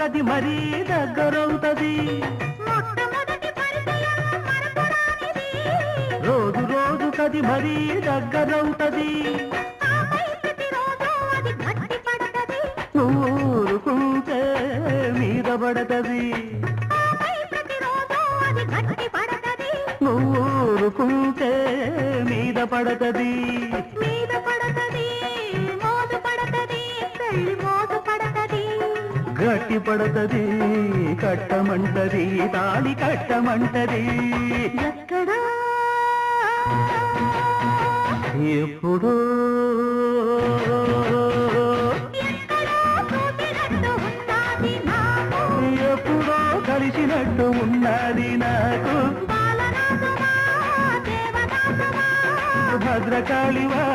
కది మరీ దగ్గరవుతది రోజు రోజు కది మరీ దగ్గరవుతది ఊరుకుంటే మీద పడతది ఊరుకుంటే మీద పడతది గట్టి పడతది కట్టమంటది తాళి కట్టమంటది ఎక్కడా ఎప్పుడో ఎప్పుడో కలిసినట్టు ఉన్నది నాకు భద్రకాళివా